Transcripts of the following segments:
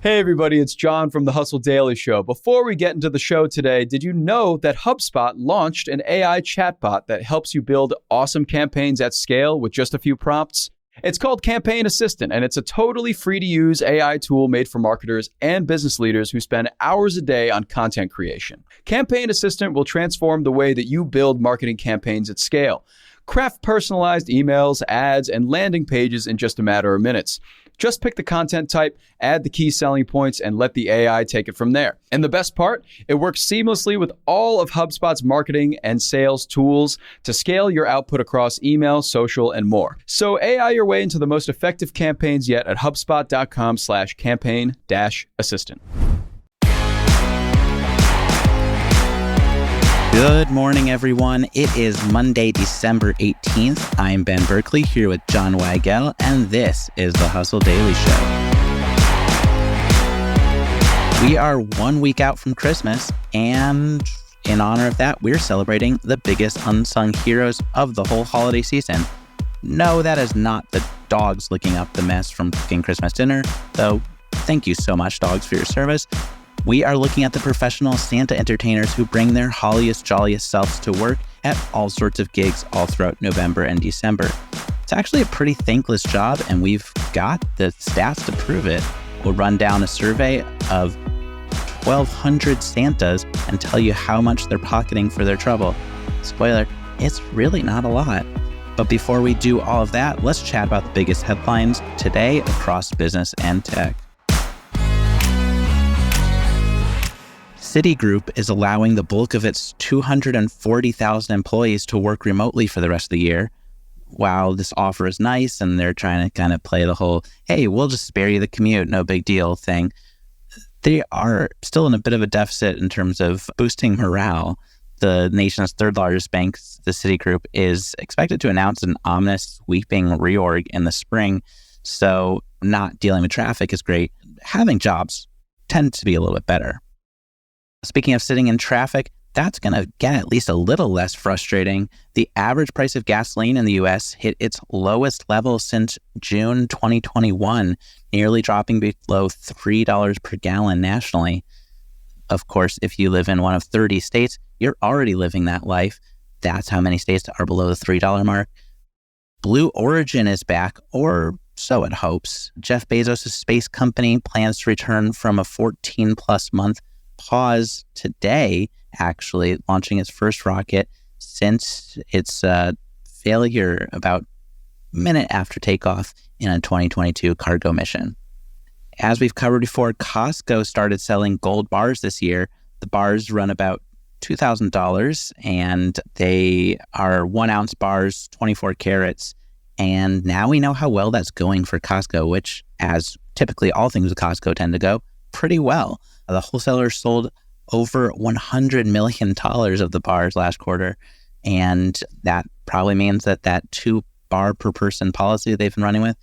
Hey everybody, it's John from the Hustle Daily Show. Before we get into the show today, did you know that HubSpot launched an AI chatbot that helps you build awesome campaigns at scale with just a few prompts? It's called Campaign Assistant, and it's a totally free-to-use AI tool made for marketers and business leaders who spend hours a day on content creation. Campaign Assistant will transform the way that you build marketing campaigns at scale. Craft personalized emails, ads, and landing pages in just a matter of minutes. Just pick the content type, add the key selling points, and let the AI take it from there. And the best part, it works seamlessly with all of HubSpot's marketing and sales tools to scale your output across email, social, and more. So AI your way into the most effective campaigns yet at HubSpot.com/campaign-assistant. Good morning, everyone. It is Monday, December 18th. I'm Ben Berkley here with John Weigell, and this is the Hustle Daily Show. We are 1 week out from Christmas, and in honor of that, we're celebrating the biggest unsung heroes of the whole holiday season. No, that is not the dogs licking up the mess from cooking Christmas dinner, though thank you so much, dogs, for your service. We are looking at the professional Santa entertainers who bring their holliest, jolliest selves to work at all sorts of gigs all throughout November and December. It's actually a pretty thankless job, and we've got the stats to prove it. We'll run down a survey of 1,200 Santas and tell you how much they're pocketing for their trouble. Spoiler, it's really not a lot. But before we do all of that, let's chat about the biggest headlines today across business and tech. Citigroup is allowing the bulk of its 240,000 employees to work remotely for the rest of the year. While this offer is nice and they're trying to kind of play the whole, hey, we'll just spare you the commute, no big deal thing, they are still in a bit of a deficit in terms of boosting morale. The nation's third largest bank, the Citigroup, is expected to announce an ominous sweeping reorg in the spring. So not dealing with traffic is great. Having jobs tend to be a little bit better. Speaking of sitting in traffic, that's going to get at least a little less frustrating. The average price of gasoline in the U.S. hit its lowest level since June 2021, nearly dropping below $3 per gallon nationally. Of course, if you live in one of 30 states, you're already living that life. That's how many states are below the $3 mark. Blue Origin is back, or so it hopes. Jeff Bezos' space company plans to return from a 14-plus month pause today, actually launching its first rocket since its failure about a minute after takeoff in a 2022 cargo mission. As we've covered before, Costco started selling gold bars this year. The bars run about $2,000 and they are 1 ounce bars, 24 carats. And now we know how well that's going for Costco, which, as typically all things with Costco tend to go, pretty well. The wholesaler sold over $100 million of the bars last quarter, and that probably means that 2 bar per person policy they've been running with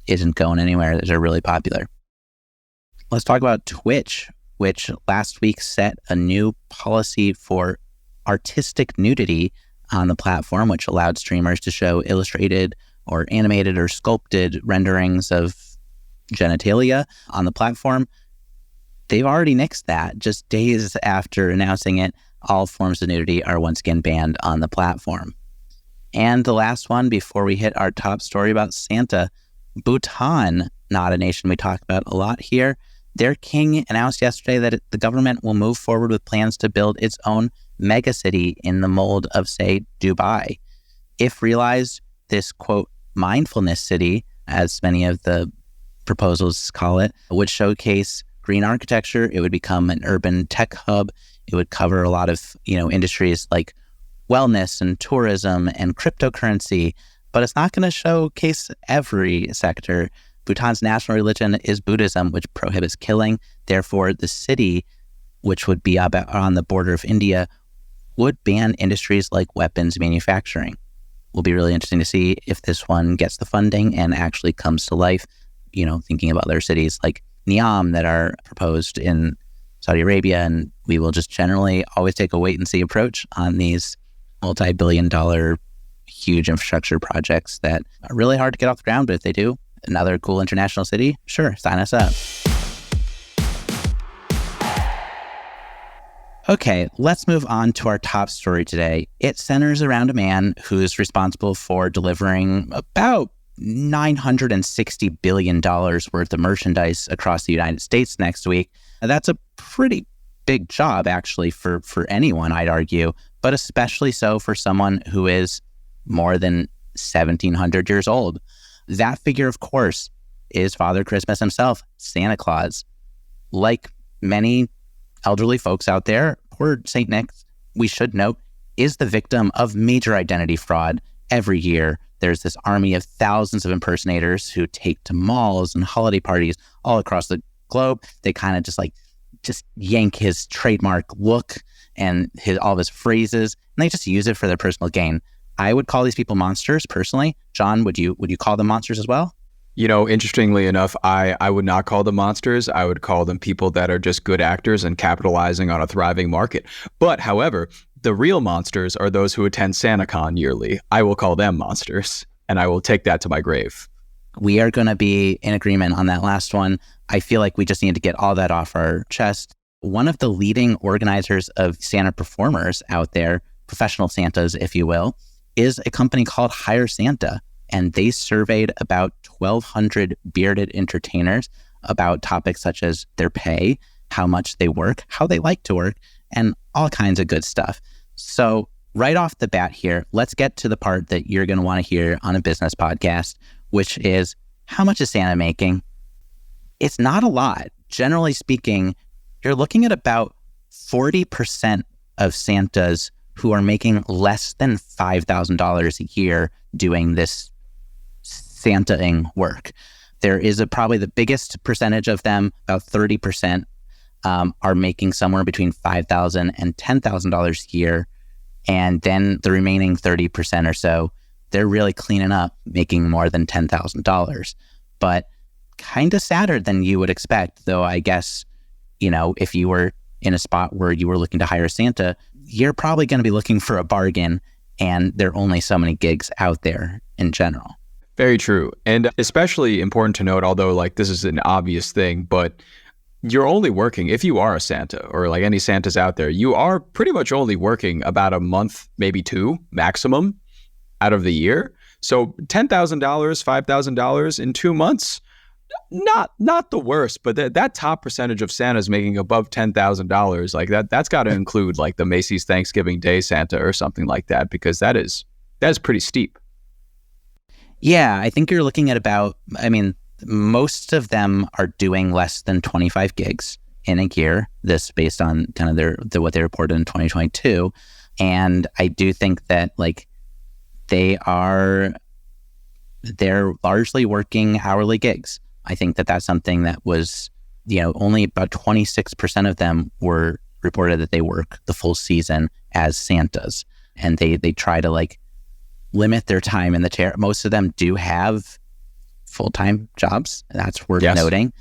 isn't going anywhere. They're really popular. Let's talk about Twitch, which last week set a new policy for artistic nudity on the platform, which allowed streamers to show illustrated or animated or sculpted renderings of genitalia on the platform. They've already nixed that. Just days after announcing it, all forms of nudity are once again banned on the platform. And the last one before we hit our top story about Santa, Bhutan, not a nation we talk about a lot here. Their king announced yesterday that the government will move forward with plans to build its own megacity in the mold of, say, Dubai. If realized, this, quote, mindfulness city, as many of the proposals call it, would showcase green architecture. It would become an urban tech hub. It would cover a lot of, industries like wellness and tourism and cryptocurrency, but it's not going to showcase every sector. Bhutan's national religion is Buddhism, which prohibits killing. Therefore, the city, which would be on the border of India, would ban industries like weapons manufacturing. Will be really interesting to see if this one gets the funding and actually comes to life, thinking about other cities like Niam that are proposed in Saudi Arabia. And we will just generally always take a wait and see approach on these multi-billion-dollar huge infrastructure projects that are really hard to get off the ground, but if they do, another cool international city, sure, sign us up. Okay, let's move on to our top story today. It centers around a man who's responsible for delivering about $960 billion worth of merchandise across the United States next week. That's a pretty big job, actually, for anyone, I'd argue, but especially so for someone who is more than 1,700 years old. That figure, of course, is Father Christmas himself, Santa Claus. Like many elderly folks out there, poor St. Nick, we should note, is the victim of major identity fraud. Every year, there's this army of thousands of impersonators who take to malls and holiday parties all across the globe. They kind of just yank his trademark look and all of his phrases, and they just use it for their personal gain. I would call these people monsters, personally. John, would you call them monsters as well? You know, interestingly enough, I would not call them monsters. I would call them people that are just good actors and capitalizing on a thriving market. But however, the real monsters are those who attend SantaCon yearly. I will call them monsters, and I will take that to my grave. We are going to be in agreement on that last one. I feel like we just need to get all that off our chest. One of the leading organizers of Santa performers out there, professional Santas, if you will, is a company called Hire Santa. And they surveyed about 1,200 bearded entertainers about topics such as their pay, how much they work, how they like to work, and all kinds of good stuff. So right off the bat here, let's get to the part that you're going to want to hear on a business podcast, which is, how much is Santa making? It's not a lot. Generally speaking, you're looking at about 40% of Santas who are making less than $5,000 a year doing this Santa-ing work. There is probably the biggest percentage of them, about 30%, are making somewhere between $5,000 and $10,000 a year. And then the remaining 30% or so, they're really cleaning up, making more than $10,000. But kind of sadder than you would expect, though I guess, if you were in a spot where you were looking to hire Santa, you're probably going to be looking for a bargain, and there are only so many gigs out there in general. Very true. And especially important to note, although this is an obvious thing, but you're only working, if you are a Santa or like any Santas out there, you are pretty much only working about a month, maybe two maximum out of the year. So $10,000, $5,000 in 2 months, not the worst, but that top percentage of Santas making above $10,000, that's got to include the Macy's Thanksgiving Day Santa or something like that, because that is pretty steep. Yeah, I think you're looking at most of them are doing less than 25 gigs in a year. This based on kind of what they reported in 2022. And I do think that they're largely working hourly gigs. I think that's something that was, only about 26% of them were reported that they work the full season as Santas. And they try to limit their time in the chair. Most of them do have full-time jobs. That's worth noting.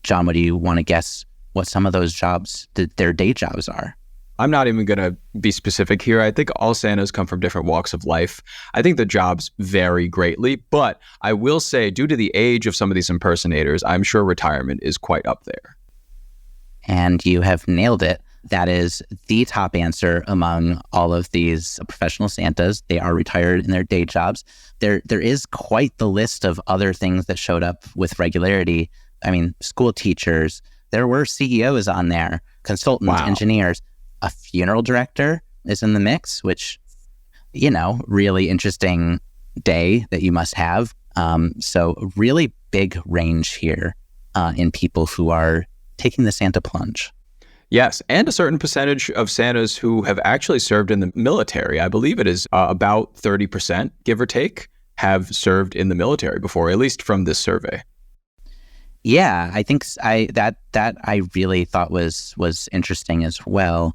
John, would you want to guess what some of those jobs, their day jobs are? I'm not even going to be specific here. I think all Santas come from different walks of life. I think the jobs vary greatly, but I will say, due to the age of some of these impersonators, I'm sure retirement is quite up there. And you have nailed it. That is the top answer among all of these professional Santas. They are retired in their day jobs. There is quite the list of other things that showed up with regularity. School teachers, there were CEOs on there, consultants, engineers. A funeral director is in the mix, which, really interesting day that you must have. So really big range here in people who are taking the Santa plunge. Yes, and a certain percentage of Santas who have actually served in the military. I believe it is about 30%, give or take, have served in the military before, at least from this survey. Yeah, I think that I really thought was interesting as well.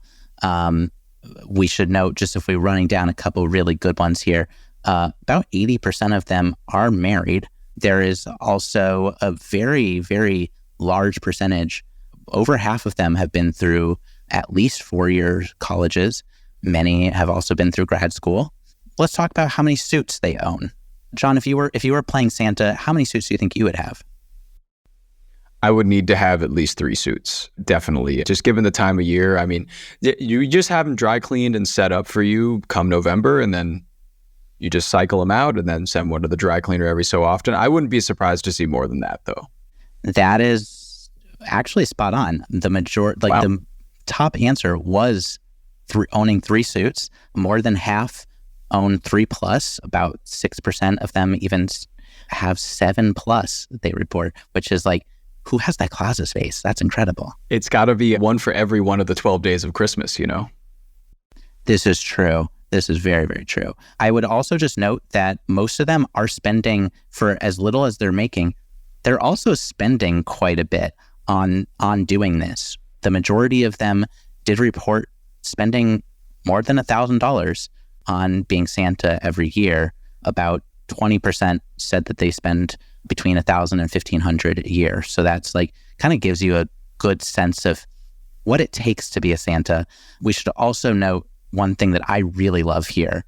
We should note, just if we're running down a couple really good ones here, about 80% of them are married. There is also a very, very large percentage. Over half of them have been through at least 4-year colleges. Many have also been through grad school. Let's talk about how many suits they own. John, if you were playing Santa, how many suits do you think you would have? I would need to have at least 3 suits, definitely. Just given the time of year, I mean, you just have them dry cleaned and set up for you come November, and then you just cycle them out and then send one to the dry cleaner every so often. I wouldn't be surprised to see more than that, though. That is actually spot on. The top answer was owning 3 suits. More than half own 3+. About 6% of them even have 7+, they report, which is like, who has that closet space? That's incredible. It's got to be one for every one of the 12 days of Christmas, you know? This is true. This is very, very true. I would also just note that most of them are spending, for as little as they're making, they're also spending quite a bit on doing this. The majority of them did report spending more than $1,000 on being Santa every year. About 20% said that they spend between $1,000 and $1,500 a year. So that's like, kind of gives you a good sense of what it takes to be a Santa. We should also note one thing that I really love here: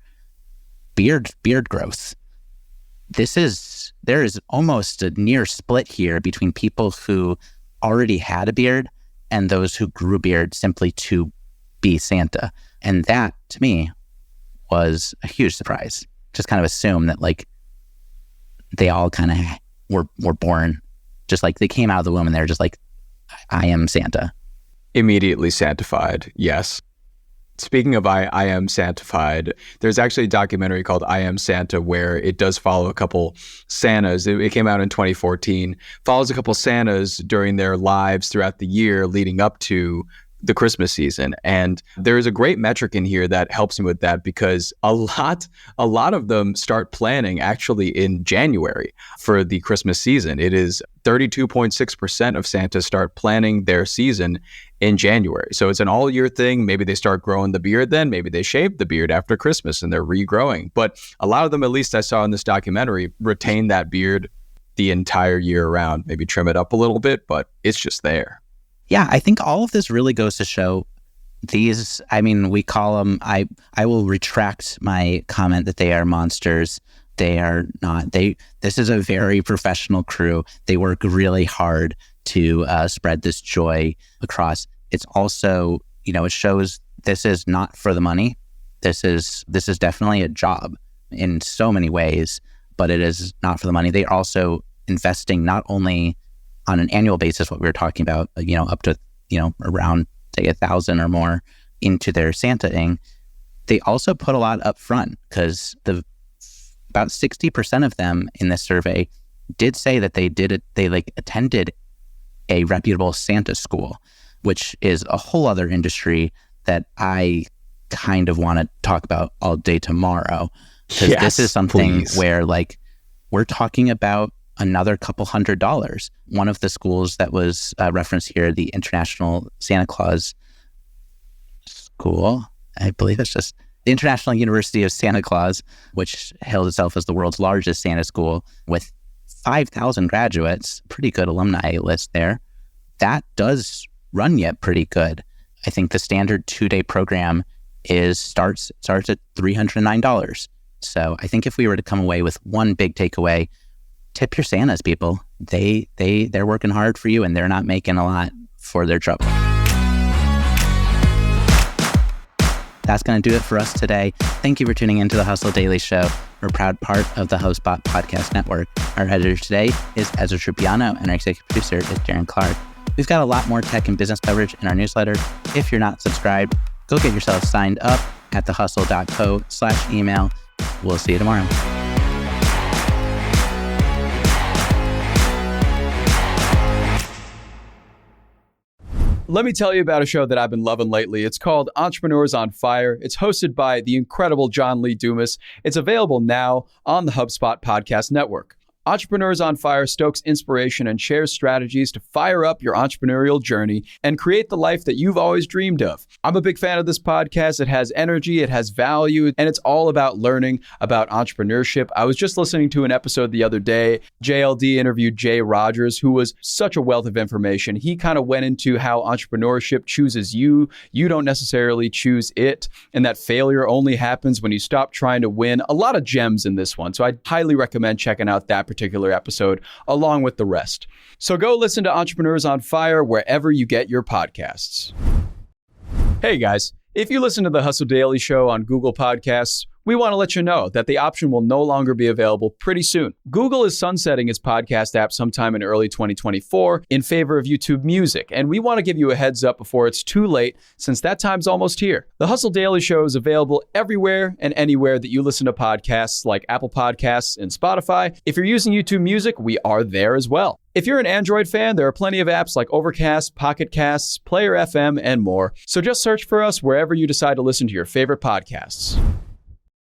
beard growth. There is almost a near split here between people who already had a beard and those who grew a beard simply to be Santa. And that, to me, was a huge surprise. Just kind of assume that like they all kind of were born, just like they came out of the womb and they're just like, I am Santa. Immediately Santified, yes. Speaking of I Am Santified, there's actually a documentary called I Am Santa where it does follow a couple Santas. It came out in 2014, follows a couple Santas during their lives throughout the year leading up to the Christmas season. And there's a great metric in here that helps me with that, because a lot of them start planning actually in January for the Christmas season. It is 32.6% of Santas start planning their season in January. So it's an all year thing. Maybe they start growing the beard then, maybe they shave the beard after Christmas and they're regrowing. But a lot of them, at least I saw in this documentary, retain that beard the entire year around, maybe trim it up a little bit, but it's just there. Yeah, I think all of this really goes to show these, I mean, we call them, I will retract my comment that they are monsters. They are not. This is a very professional crew. They work really hard to spread this joy across. It's also, it shows this is not for the money. This is definitely a job in so many ways, but it is not for the money. They are also investing not only on an annual basis, what we were talking about, up to, around say 1,000 or more into their Santa-ing. They also put a lot up front, because about 60% of them in this survey did say that they attended a reputable Santa school, which is a whole other industry that I kind of want to talk about all day tomorrow. Because this is something where we're talking about another couple $100. One of the schools that was referenced here, the International Santa Claus School, I believe it's just the International University of Santa Claus, which hailed itself as the world's largest Santa school with 5,000 graduates, pretty good alumni list there. That does run you pretty good. I think the standard 2-day program starts at $309. So I think if we were to come away with one big takeaway, tip your Santas, people. They're working hard for you and they're not making a lot for their trouble. That's going to do it for us today. Thank you for tuning into the Hustle Daily Show. We're a proud part of the HubSpot Podcast Network. Our editor today is Ezra Trupiano and our executive producer is Darren Clarke. We've got a lot more tech and business coverage in our newsletter. If you're not subscribed, go get yourself signed up at thehustle.co/email. We'll see you tomorrow. Let me tell you about a show that I've been loving lately. It's called Entrepreneurs on Fire. It's hosted by the incredible John Lee Dumas. It's available now on the HubSpot Podcast Network. Entrepreneurs on Fire stokes inspiration and shares strategies to fire up your entrepreneurial journey and create the life that you've always dreamed of. I'm a big fan of this podcast. It has energy, it has value, and it's all about learning about entrepreneurship. I was just listening to an episode the other day. JLD interviewed Jay Rogers, who was such a wealth of information. He kind of went into how entrepreneurship chooses you. You don't necessarily choose it, and that failure only happens when you stop trying to win. A lot of gems in this one. So I highly recommend checking out that particular episode, along with the rest. So go listen to Entrepreneurs on Fire wherever you get your podcasts. Hey guys, if you listen to the Hustle Daily Show on Google Podcasts, we want to let you know that the option will no longer be available pretty soon. Google is sunsetting its podcast app sometime in early 2024 in favor of YouTube Music, and we want to give you a heads up before it's too late, since that time's almost here. The Hustle Daily Show is available everywhere and anywhere that you listen to podcasts, like Apple Podcasts and Spotify. If you're using YouTube Music, we are there as well. If you're an Android fan, there are plenty of apps like Overcast, Pocket Casts, Player FM, and more. So just search for us wherever you decide to listen to your favorite podcasts.